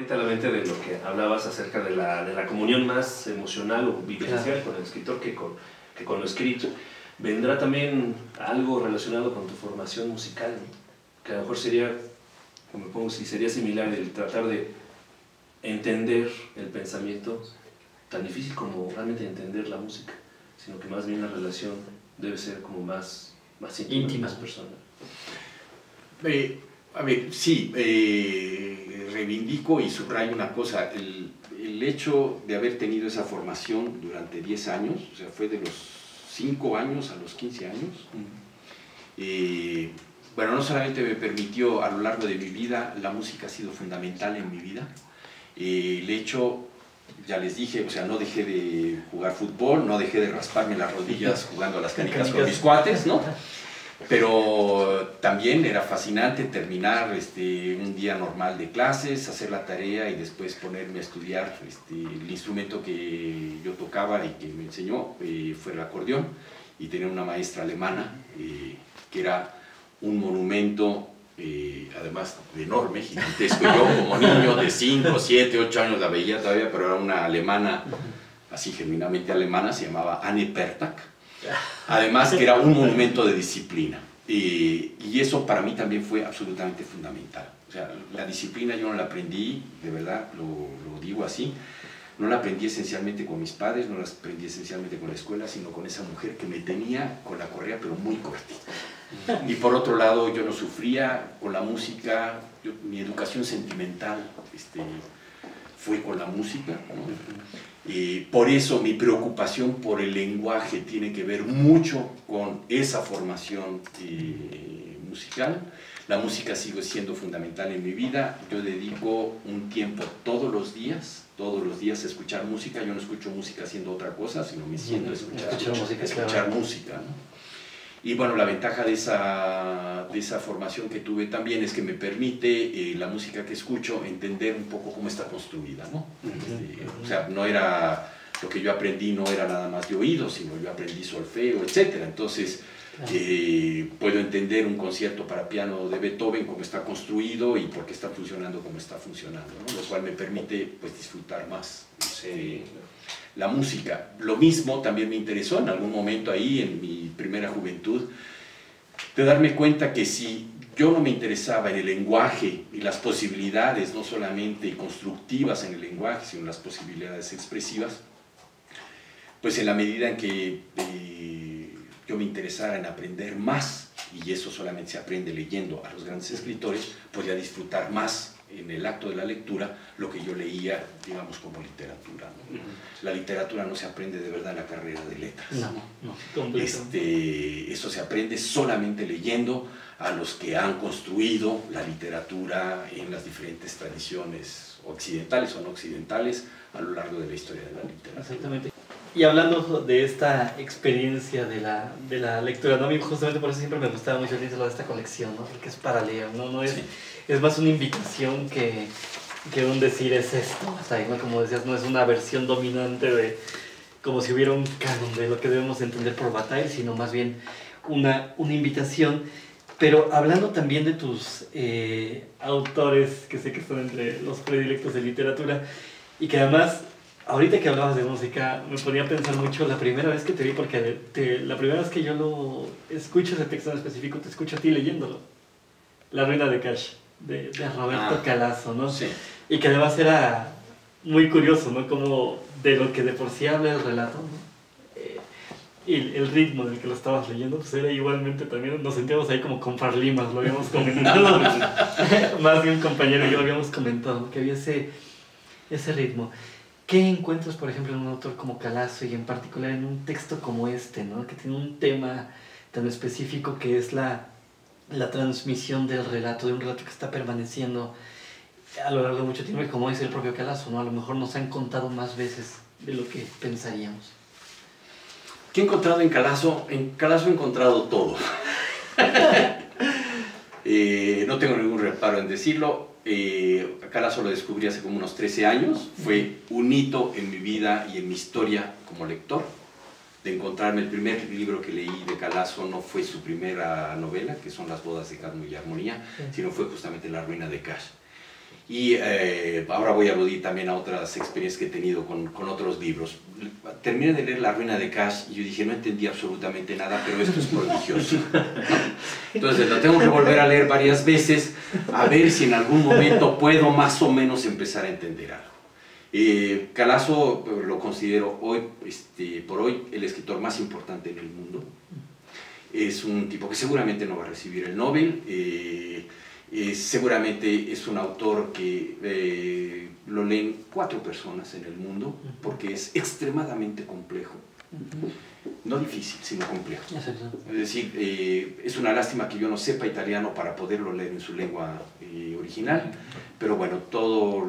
ahorita a la mente de lo que hablabas acerca de la comunión más emocional o vivencial con el escritor que con lo escrito. Vendrá también algo relacionado con tu formación musical, ¿no? Que a lo mejor sería, como me pongo, si sería similar el tratar de entender el pensamiento, tan difícil como realmente entender la música, sino que más bien la relación debe ser como más íntima, más personal. A ver, sí, reivindico y subrayo una cosa, el hecho de haber tenido esa formación durante 10 años, o sea, fue de los 5 años a los 15 años, bueno, no solamente me permitió a lo largo de mi vida, la música ha sido fundamental en mi vida, el hecho, ya les dije, o sea, no dejé de jugar fútbol, no dejé de rasparme las rodillas jugando a las canicas con mis cuates, ¿no? Pero también era fascinante terminar un día normal de clases, hacer la tarea y después ponerme a estudiar el instrumento que yo tocaba y que me enseñó, fue el acordeón, y tenía una maestra alemana que era un monumento, además enorme, gigantesco. Yo como niño de 5, 7, 8 años la veía todavía, pero era una alemana, así genuinamente alemana, se llamaba Anne Pertak. Además que era un monumento de disciplina, y eso para mí también fue absolutamente fundamental. O sea, la disciplina yo no la aprendí, de verdad, lo digo así, no la aprendí esencialmente con mis padres, no la aprendí esencialmente con la escuela, sino con esa mujer que me tenía con la correa pero muy cortita. Y por otro lado, yo no sufría con la música, mi educación sentimental fue con la música, ¿no? Por eso mi preocupación por el lenguaje tiene que ver mucho con esa formación musical. La música sigue siendo fundamental en mi vida. Yo dedico un tiempo todos los días a escuchar música. Yo no escucho música haciendo otra cosa, sino me siento a escuchar música, ¿no? Y bueno, la ventaja de esa formación que tuve también es que me permite la música que escucho entender un poco cómo está construida, ¿no? O sea, no era, lo que yo aprendí no era nada más de oído, sino yo aprendí solfeo, etc. Entonces, puedo entender un concierto para piano de Beethoven, cómo está construido y por qué está funcionando como está funcionando, ¿no? Lo cual me permite pues, disfrutar más la música. Lo mismo también me interesó en algún momento ahí, en mi primera juventud, de darme cuenta que si yo no me interesaba en el lenguaje y las posibilidades, no solamente constructivas en el lenguaje, sino las posibilidades expresivas, pues en la medida en que yo me interesara en aprender más, y eso solamente se aprende leyendo a los grandes escritores, podía disfrutar más en el acto de la lectura lo que yo leía, digamos, como literatura, ¿no? La literatura no se aprende de verdad en la carrera de letras. Eso se aprende solamente leyendo a los que han construido la literatura en las diferentes tradiciones occidentales o no occidentales a lo largo de la historia de la literatura. Exactamente. Y hablando de esta experiencia de la lectura, ¿no? A mí justamente por eso siempre me gustaba mucho el título de esta colección, ¿no? Porque es para leer, ¿no? Es, sí. Es más una invitación que un decir es esto, o sea, ¿no? Como decías, no es una versión dominante de como si hubiera un canon de lo que debemos entender por Bataille, sino más bien una invitación. Pero hablando también de tus autores, que sé que están entre los predilectos de literatura, y que además, ahorita que hablabas de música, me ponía a pensar mucho la primera vez que te vi, porque la primera vez que yo lo escucho, ese texto en específico, te escucho a ti leyéndolo. La ruina de Cash, de Roberto Calazo, ¿no? Sí. Y que además era muy curioso, ¿no? Como de lo que de por sí habla el relato, ¿no? Y el ritmo del que lo estabas leyendo, pues era igualmente también, nos sentíamos ahí como con farlimas, lo habíamos comentado. Más de un compañero y yo lo habíamos comentado, que había ese ritmo. ¿Qué encuentras, por ejemplo, en un autor como Calazo y en particular en un texto como este, ¿no? Que tiene un tema tan específico que es la transmisión del relato, de un relato que está permaneciendo a lo largo de mucho tiempo, y como dice el propio Calazo, ¿no? A lo mejor nos han contado más veces de lo que pensaríamos. ¿Qué he encontrado en Calazo? En Calazo he encontrado todo. No tengo ningún reparo en decirlo. Calazo lo descubrí hace como unos 13 años. Fue un hito en mi vida y en mi historia como lector. De encontrarme el primer libro que leí de Calazo no fue su primera novela, que son Las bodas de Cadmo y Armonía, sino fue justamente La ruina de Cash. Y ahora voy a aludir también a otras experiencias que he tenido con otros libros. Terminé de leer La ruina de Cash y yo dije, no entendí absolutamente nada, pero esto es prodigioso. Entonces lo tengo que volver a leer varias veces, a ver si en algún momento puedo más o menos empezar a entender algo. Calazo lo considero hoy, por hoy el escritor más importante en el mundo. Es un tipo que seguramente no va a recibir el Nobel. Seguramente es un autor que lo leen 4 personas en el mundo porque es extremadamente complejo. No difícil, sino complejo. Es decir, es una lástima que yo no sepa italiano para poderlo leer en su lengua original, pero bueno, toda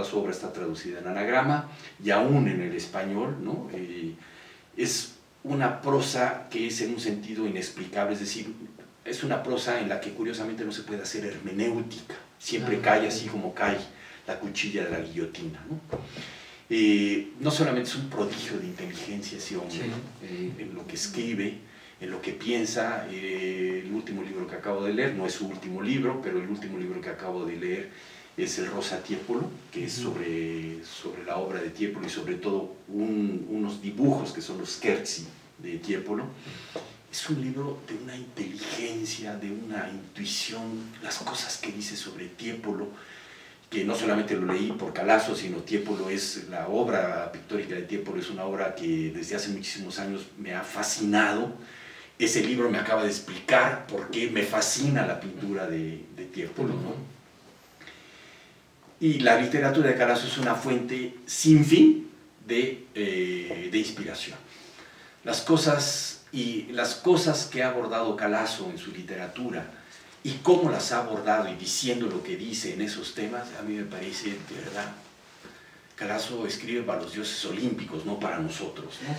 su obra está traducida en anagrama y aún en el español, ¿no? Es una prosa que es en un sentido inexplicable, es decir, es una prosa en la que curiosamente no se puede hacer hermenéutica, siempre cae así como cae la cuchilla de la guillotina, ¿no? No solamente es un prodigio de inteligencia ese hombre, sí, en lo que escribe, en lo que piensa. El último libro que acabo de leer, no es su último libro, pero el último libro que acabo de leer es El Rosa Tiepolo, que es sobre la obra de Tiepolo y sobre todo unos dibujos que son los scherzi de Tiepolo. Es un libro de una inteligencia, de una intuición, las cosas que dice sobre Tiepolo, que no solamente lo leí por Calazo, sino Tiepolo es la obra pictórica de Tiepolo, es una obra que desde hace muchísimos años me ha fascinado. Ese libro me acaba de explicar por qué me fascina la pintura de Tiepolo, ¿no? Y la literatura de Calazo es una fuente sin fin de inspiración. Las cosas que ha abordado Calazo en su literatura y cómo las ha abordado y diciendo lo que dice en esos temas, a mí me parece, de verdad, Calazo escribe para los dioses olímpicos, no para nosotros, ¿no?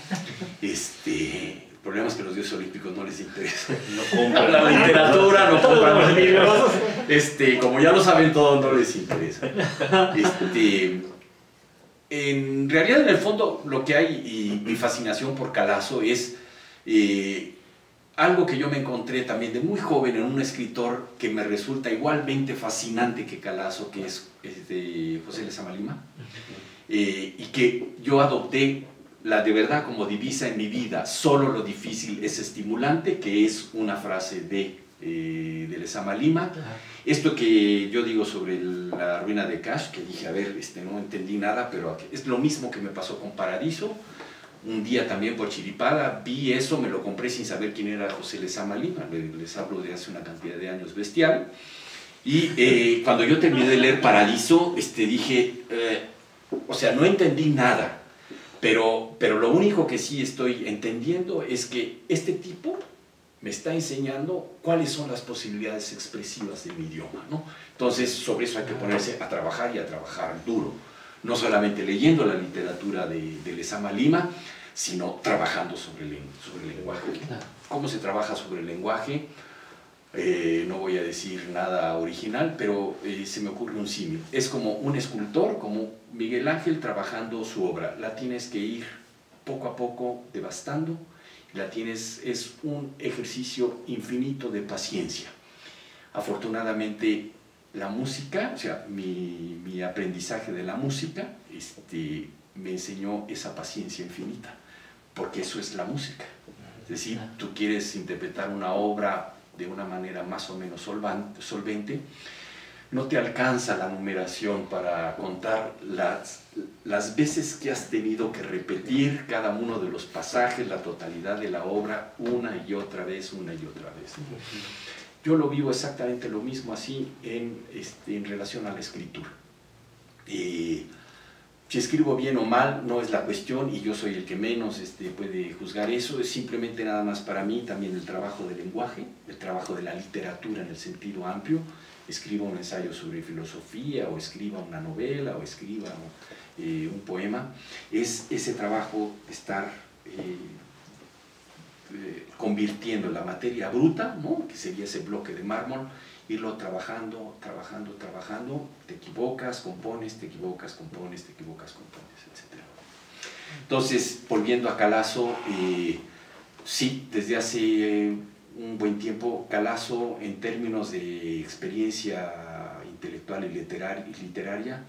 El problema es que a los dioses olímpicos no les interesa. No compran la literatura, no compran los libros. Como ya lo saben todos, no les interesa. En realidad, en el fondo, lo que hay, y mi fascinación por Calazo es algo que yo me encontré también de muy joven en un escritor que me resulta igualmente fascinante que Calazo, que es de José Lezama Lima, y que yo adopté de verdad como divisa en mi vida: solo lo difícil es estimulante, que es una frase de Lezama Lima. Esto que yo digo sobre La ruina de Cash, que dije, a ver, no entendí nada, pero es lo mismo que me pasó con Paradiso. Un día también por chiripada vi eso, me lo compré sin saber quién era José Lezama Lima, les hablo de hace una cantidad de años bestial. Y cuando yo terminé de leer Paradiso, dije, o sea, no entendí nada, pero lo único que sí estoy entendiendo es que este tipo me está enseñando cuáles son las posibilidades expresivas de mi idioma, ¿no? Entonces, sobre eso hay que ponerse a trabajar y a trabajar duro. No solamente leyendo la literatura de Lezama Lima, sino trabajando sobre el lenguaje. ¿Cómo se trabaja sobre el lenguaje? No voy a decir nada original, pero se me ocurre un símil. Es como un escultor, como Miguel Ángel trabajando su obra. La tienes que ir poco a poco devastando. Es un ejercicio infinito de paciencia. Afortunadamente, la música, o sea, mi aprendizaje de la música, me enseñó esa paciencia infinita, porque eso es la música. Es decir, tú quieres interpretar una obra de una manera más o menos solvente, no te alcanza la numeración para contar las veces que has tenido que repetir cada uno de los pasajes, la totalidad de la obra, una y otra vez, una y otra vez. Yo lo vivo exactamente lo mismo así en relación a la escritura. Si escribo bien o mal no es la cuestión, y yo soy el que menos puede juzgar eso. Es simplemente nada más para mí también el trabajo del lenguaje, el trabajo de la literatura en el sentido amplio. Escriba un ensayo sobre filosofía, o escriba una novela, o escriba un poema. Es ese trabajo de estar convirtiendo la materia bruta, ¿no?, que sería ese bloque de mármol, irlo trabajando, trabajando, trabajando. Te equivocas, compones, te equivocas, compones, te equivocas, compones, etc. Entonces, volviendo a Calazo, sí, desde hace un buen tiempo, Calazo, en términos de experiencia intelectual y literaria,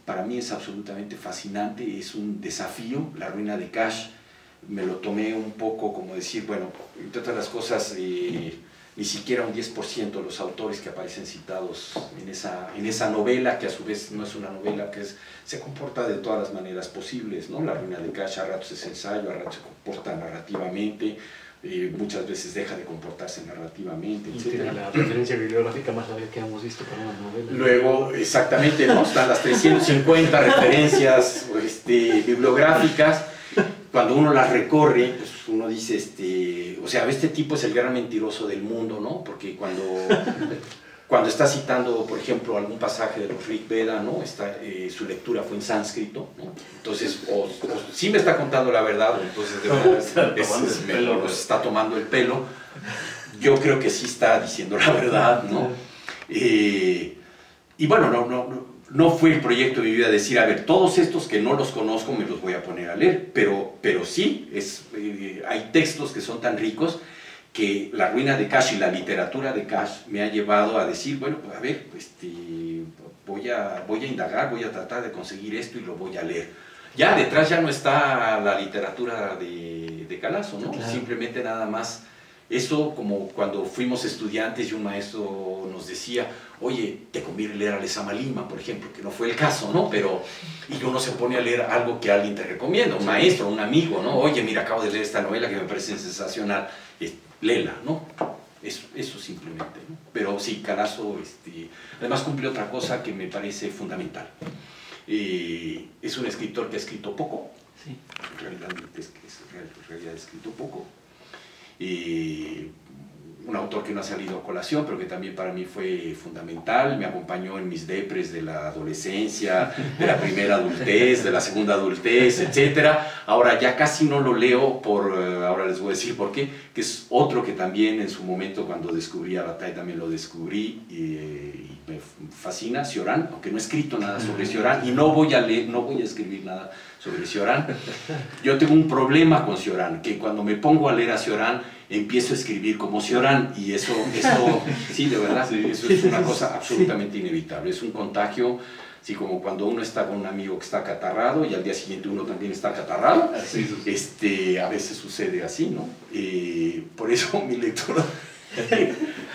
para mí es absolutamente fascinante, es un desafío. La ruina de Cash me lo tomé un poco como decir, bueno, entre otras las cosas, ni siquiera un 10% de los autores que aparecen citados en esa novela, que a su vez no es una novela, que se comporta de todas las maneras posibles, ¿no? La ruina de Cash a ratos es ensayo, a ratos se comporta narrativamente, muchas veces deja de comportarse narrativamente, etc. Tiene la referencia bibliográfica más larga que hemos visto para una novela. Luego, exactamente, ¿no? Están las 350 referencias bibliográficas. Cuando uno las recorre, pues uno dice, o sea, este tipo es el gran mentiroso del mundo, ¿no? Porque cuando está citando, por ejemplo, algún pasaje de los Rig Veda, ¿no? Su lectura fue en sánscrito, ¿no? Entonces, o sí me está contando la verdad, o entonces de verdad nos está tomando el pelo. Yo creo que sí está diciendo la verdad, ¿no? Y bueno, no fue el proyecto de mi vida decir, a ver, todos estos que no los conozco me los voy a poner a leer, pero sí, hay textos que son tan ricos que la ruina de Cash y la literatura de Cash me ha llevado a decir, bueno, pues a ver, voy a indagar, voy a tratar de conseguir esto y lo voy a leer. Ya detrás ya no está la literatura de Calazo, ¿no? Claro. Simplemente nada más. Eso como cuando fuimos estudiantes y un maestro nos decía, oye, te conviene leer a Lezama Lima, por ejemplo, que no fue el caso, ¿no? Y uno se pone a leer algo que alguien te recomienda, un maestro, un amigo, ¿no? Oye, mira, acabo de leer esta novela que me parece sensacional, léela, ¿no? Eso simplemente, ¿no? Pero sí, Calazo, además cumple otra cosa que me parece fundamental. Es un escritor que ha escrito poco, sí. Realmente en realidad ha escrito poco. Un autor que no ha salido a colación, pero que también para mí fue fundamental, me acompañó en mis depres de la adolescencia, de la primera adultez, de la segunda adultez, etc. Ahora ya casi no lo leo, ahora les voy a decir por qué, que es otro que también en su momento cuando descubrí a Bataille también lo descubrí y me fascina, Cioran, aunque no he escrito nada sobre Cioran y no voy a escribir nada sobre Cioran. Yo tengo un problema con Cioran, que cuando me pongo a leer a Cioran empiezo a escribir como Cioran y eso sí, de verdad, eso es una cosa absolutamente inevitable, es un contagio, así como cuando uno está con un amigo que está acatarrado y al día siguiente uno también está acatarrado, a veces sucede así, ¿no? Por eso mi lectura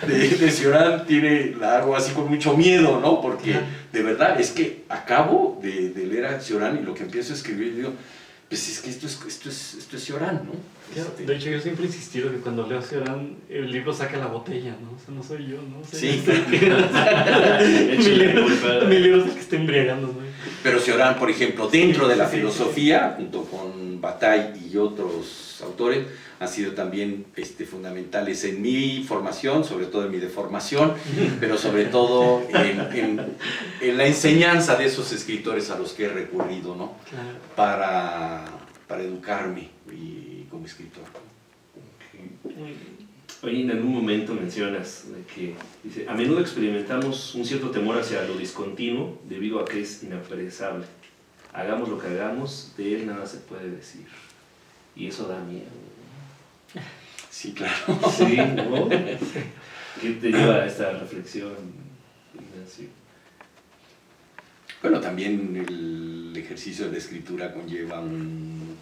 de Cioran la hago así con mucho miedo, ¿no? Porque de verdad es que acabo de leer a Cioran y lo que empiezo a escribir, digo, pues es que esto es Cioran, ¿no? De hecho, yo siempre he insistido que cuando leo Cioran, el libro saca la botella, ¿no? O sea, no soy yo, ¿no? O sea, sí. Mi libro es el que está embriagando, ¿no? Pero Cioran, por ejemplo, dentro de la filosofía, junto con Bataille y otros autores, han sido también fundamentales en mi formación, sobre todo en mi deformación, pero sobre todo en la enseñanza de esos escritores a los que he recurrido, ¿no? Claro. Para educarme como escritor. Oye, en algún momento mencionas que dice, a menudo experimentamos un cierto temor hacia lo discontinuo debido a que es inapresable. Hagamos lo que hagamos, de él nada se puede decir. Y eso da miedo. Sí, claro. Sí, ¿no? ¿Qué te lleva a esta reflexión, Ignacio? Bueno, también el ejercicio de la escritura conlleva un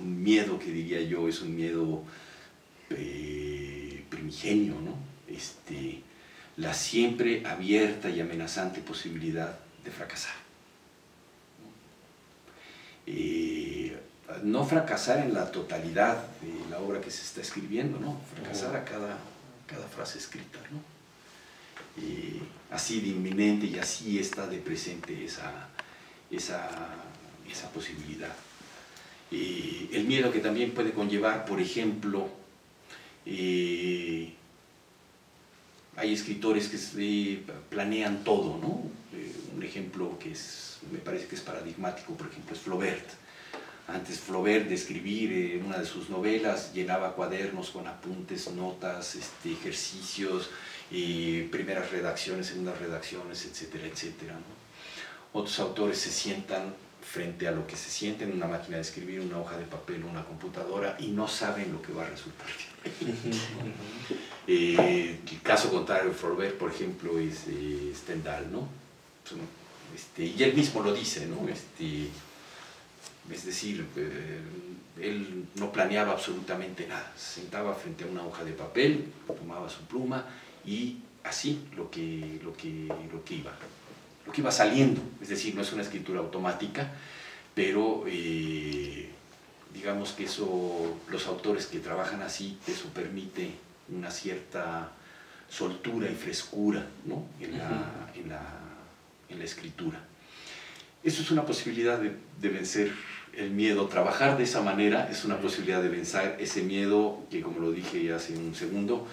miedo que diría yo, es un miedo primigenio, ¿no? La siempre abierta y amenazante posibilidad de fracasar. No fracasar en la totalidad de la obra que se está escribiendo, ¿no? Fracasar a cada frase escrita, ¿no? Así de inminente y así está de presente esa posibilidad. El miedo que también puede conllevar, por ejemplo, hay escritores que planean todo, ¿no? Un ejemplo que me parece que es paradigmático, por ejemplo, es Flaubert. Antes Flaubert de escribir una de sus novelas llenaba cuadernos con apuntes, notas, ejercicios, primeras redacciones, segundas redacciones, etcétera, etcétera, ¿no? Otros autores se sientan frente a lo que se siente en una máquina de escribir, una hoja de papel, una computadora, y no saben lo que va a resultar. El caso contrario de Flaubert, por ejemplo, es Stendhal, ¿no? Y él mismo lo dice, ¿no? Es decir, él no planeaba absolutamente nada, se sentaba frente a una hoja de papel, tomaba su pluma y así lo que iba saliendo. Es decir, no es una escritura automática, pero digamos que eso, los autores que trabajan así, eso permite una cierta soltura y frescura, ¿no? en la escritura. Eso es una posibilidad de vencer el miedo. Trabajar de esa manera es una posibilidad de vencer ese miedo que, como lo dije hace un segundo,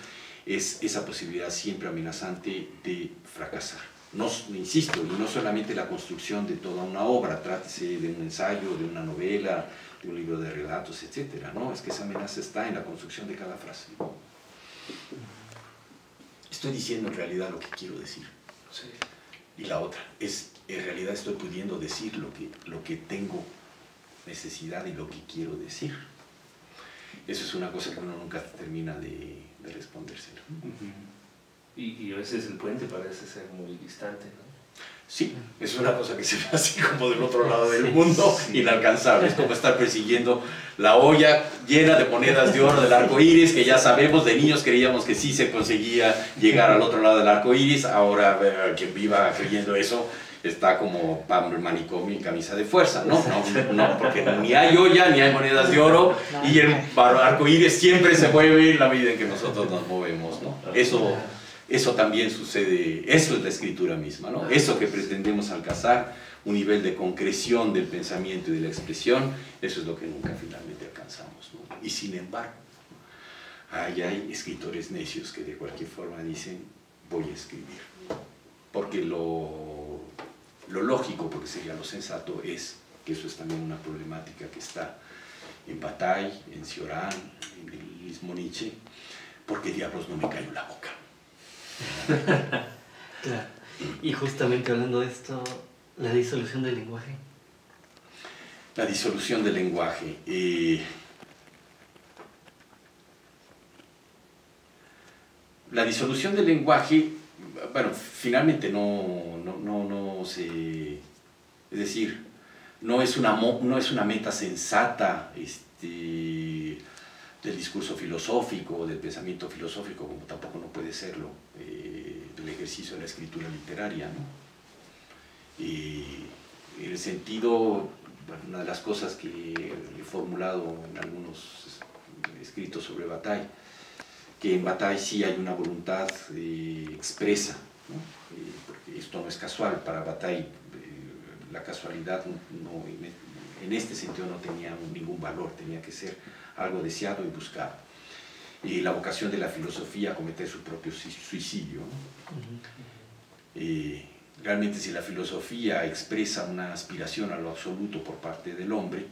es esa posibilidad siempre amenazante de fracasar. No, insisto, y no solamente la construcción de toda una obra, trátese de un ensayo, de una novela, de un libro de relatos, etc. No, es que esa amenaza está en la construcción de cada frase. Estoy diciendo en realidad lo que quiero decir. Sí. Y la otra es, en realidad estoy pudiendo decir lo que tengo necesidad y lo que quiero decir. Eso es una cosa que uno nunca termina de responderse, ¿no? Y a veces el puente parece ser muy distante, ¿no? Sí, es una cosa que se ve así como del otro lado del mundo, inalcanzable. Es como estar persiguiendo la olla llena de monedas de oro del arco iris, que ya sabemos, de niños creíamos que sí se conseguía llegar al otro lado del arco iris. Ahora quien viva creyendo eso está como Pablo el manicomio en camisa de fuerza, ¿no? No, porque ni hay olla, ni hay monedas de oro, y el arco iris siempre se mueve en la medida en que nosotros nos movemos, ¿no? Eso también sucede, eso es la escritura misma, ¿no? Eso que pretendemos alcanzar, un nivel de concreción del pensamiento y de la expresión, eso es lo que nunca finalmente alcanzamos, ¿no? Y sin embargo, hay escritores necios que de cualquier forma dicen, voy a escribir. Porque lo lógico, porque sería lo sensato, es que eso es también una problemática que está en Bataille, en Cioran, en el mismo Nietzsche, porque diablos no me cayó la boca. Claro. Y justamente hablando de esto, la disolución del lenguaje. La disolución del lenguaje. La disolución del lenguaje, bueno, finalmente no se... Es decir, no es una meta sensata del discurso filosófico, del pensamiento filosófico, como tampoco no puede serlo del ejercicio de la escritura literaria, ¿no? En el sentido, bueno, una de las cosas que he formulado en algunos escritos sobre Bataille, que en Bataille sí hay una voluntad expresa, ¿no? Porque esto no es casual. Para Bataille la casualidad en este sentido no tenía ningún valor, tenía que ser algo deseado y buscado. Y la vocación de la filosofía a cometer su propio suicidio, ¿no? Realmente, si la filosofía expresa una aspiración a lo absoluto por parte del hombre,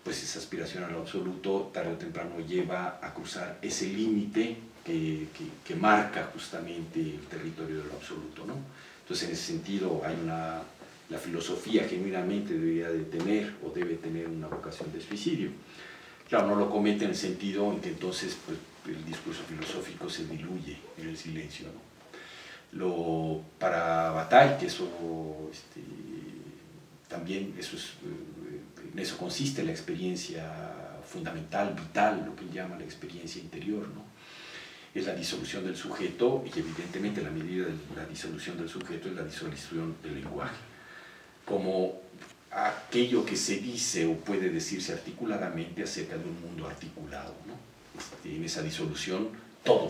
pues esa aspiración a lo absoluto tarde o temprano lleva a cruzar ese límite que marca justamente el territorio de lo absoluto, ¿no? Entonces, en ese sentido, la filosofía genuinamente debería de tener o debe tener una vocación de suicidio. Claro, no lo comete en el sentido en que entonces pues, el discurso filosófico se diluye en el silencio, ¿no? Para Bataille, que eso también en eso consiste la experiencia fundamental, vital, lo que él llama la experiencia interior, ¿no? Es la disolución del sujeto, y evidentemente la medida de la disolución del sujeto es la disolución del lenguaje, como aquello que se dice o puede decirse articuladamente acerca de un mundo articulado, ¿no? En esa disolución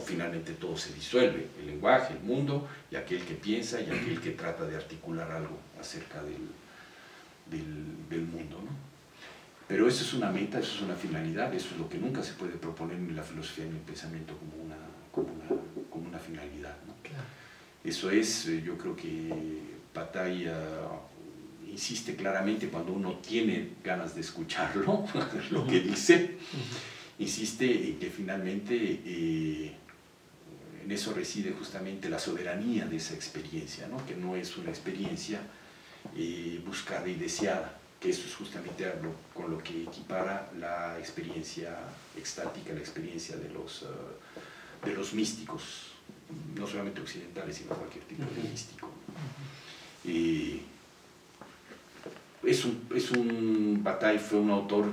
finalmente todo se disuelve, el lenguaje, el mundo, y aquel que piensa y aquel que trata de articular algo acerca del mundo, ¿no? Pero eso es una meta, eso es una finalidad, eso es lo que nunca se puede proponer ni en la filosofía ni en el pensamiento como una finalidad, ¿no? Claro. Eso es, yo creo que Bataille insiste claramente cuando uno tiene ganas de escucharlo, lo que dice, insiste en que finalmente en eso reside justamente la soberanía de esa experiencia, ¿no? Que no es una experiencia buscada y deseada, que eso es justamente con lo que equipara la experiencia extática, la experiencia de los místicos, no solamente occidentales, sino cualquier tipo de místico. Bataille fue un autor,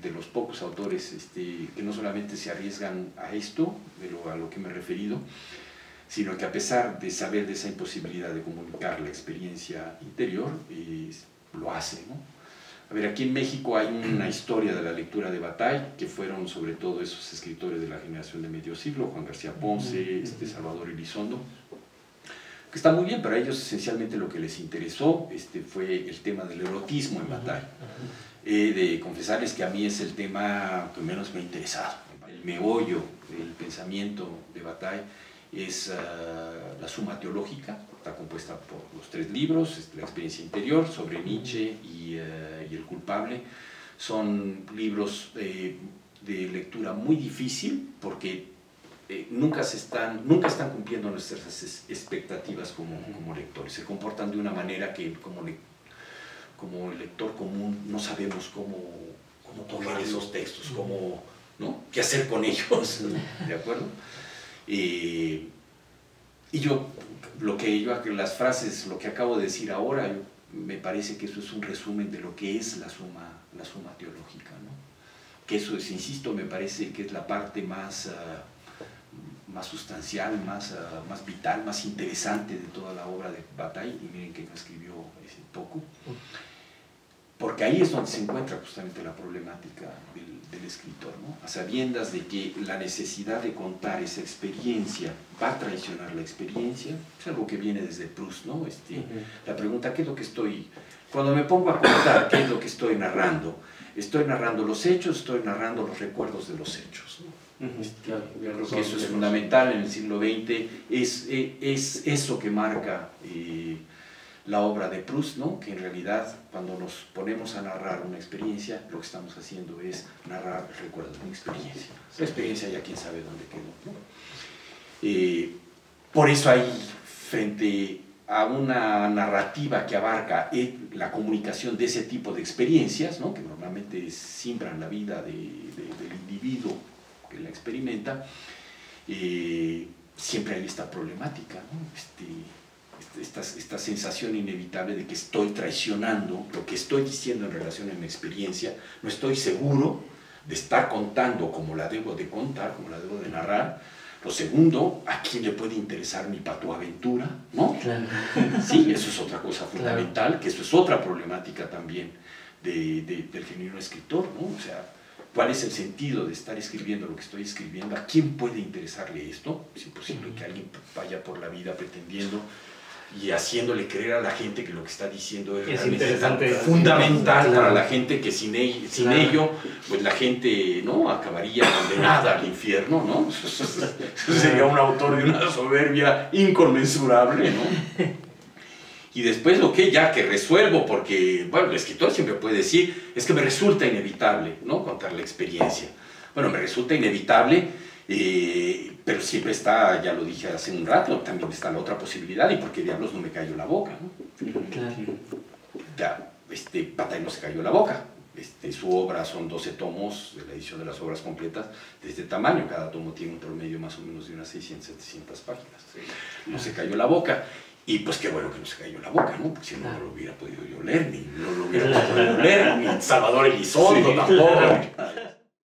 de los pocos autores que no solamente se arriesgan a esto, a lo que me he referido, sino que a pesar de saber de esa imposibilidad de comunicar la experiencia interior, lo hace, ¿no? A ver, aquí en México hay una historia de la lectura de Bataille, que fueron sobre todo esos escritores de la generación de medio siglo, Juan García Ponce, Salvador Elizondo, que está muy bien, pero a ellos esencialmente lo que les interesó fue el tema del erotismo en Bataille. De confesarles que a mí es el tema que menos me ha interesado. El meollo del pensamiento de Bataille es la Suma Teológica, está compuesta por los 3 libros, la experiencia interior, sobre Nietzsche y el culpable. Son libros de lectura muy difícil porque nunca están cumpliendo nuestras expectativas como lectores. Se comportan de una manera que como lector común no sabemos cómo tomar esos textos, ¿no? qué hacer con ellos, ¿de acuerdo? Y las frases, lo que acabo de decir ahora, me parece que eso es un resumen de lo que es la suma teológica, ¿no? Que eso es, insisto, me parece que es la parte más sustancial, más vital, más interesante de toda la obra de Bataille, y miren que no escribió poco, porque ahí es donde se encuentra justamente la problemática del escritor, ¿no? A sabiendas de que la necesidad de contar esa experiencia va a traicionar la experiencia, es algo que viene desde Proust, ¿no? La pregunta, ¿qué es lo que cuando me pongo a contar, qué es lo que estoy narrando? ¿Estoy narrando los hechos, estoy narrando los recuerdos de los hechos, ¿no? Yo creo que eso es fundamental en el siglo XX, es eso que marca la obra de Proust, ¿no? Que en realidad cuando nos ponemos a narrar una experiencia, lo que estamos haciendo es narrar el recuerdo de una experiencia. La experiencia ya quién sabe dónde quedó, ¿no? Por eso hay, frente a una narrativa que abarca la comunicación de ese tipo de experiencias, ¿no? Que normalmente simbran la vida del individuo que la experimenta, siempre hay esta problemática, ¿no? Esta sensación inevitable de que estoy traicionando lo que estoy diciendo en relación a mi experiencia, no estoy seguro de estar contando como la debo de contar, como la debo de narrar. Lo segundo, ¿a quién le puede interesar mi patoaventura? ¿No? Claro. Sí, eso es otra cosa fundamental, claro. Que eso es otra problemática también del genuino escritor, ¿no? O sea, ¿cuál es el sentido de estar escribiendo lo que estoy escribiendo? ¿A quién puede interesarle esto? Es imposible que alguien vaya por la vida pretendiendo y haciéndole creer a la gente que lo que está diciendo es interesante, fundamental, claro, para la gente, que sin ello, pues la gente, ¿no? Acabaría condenada al infierno, ¿no? Eso sería un autor de una soberbia inconmensurable, ¿no? Y después lo que ya que resuelvo, porque, bueno, el escritor siempre puede decir, es que me resulta inevitable, ¿no? Contar la experiencia. Bueno, me resulta inevitable, pero siempre está, ya lo dije hace un rato, también está la otra posibilidad, y por qué diablos no me cayó la boca, ¿no? Claro. Ya, Bataille no se cayó la boca. Su obra son 12 tomos, de la edición de las obras completas, de este tamaño. Cada tomo tiene un promedio más o menos de unas 600, 700 páginas. No se cayó la boca. Y pues qué bueno que no se cayó la boca, ¿no? Porque si no, no lo hubiera podido yo leer, ni no lo hubiera podido leer, ni Salvador Elizondo tampoco.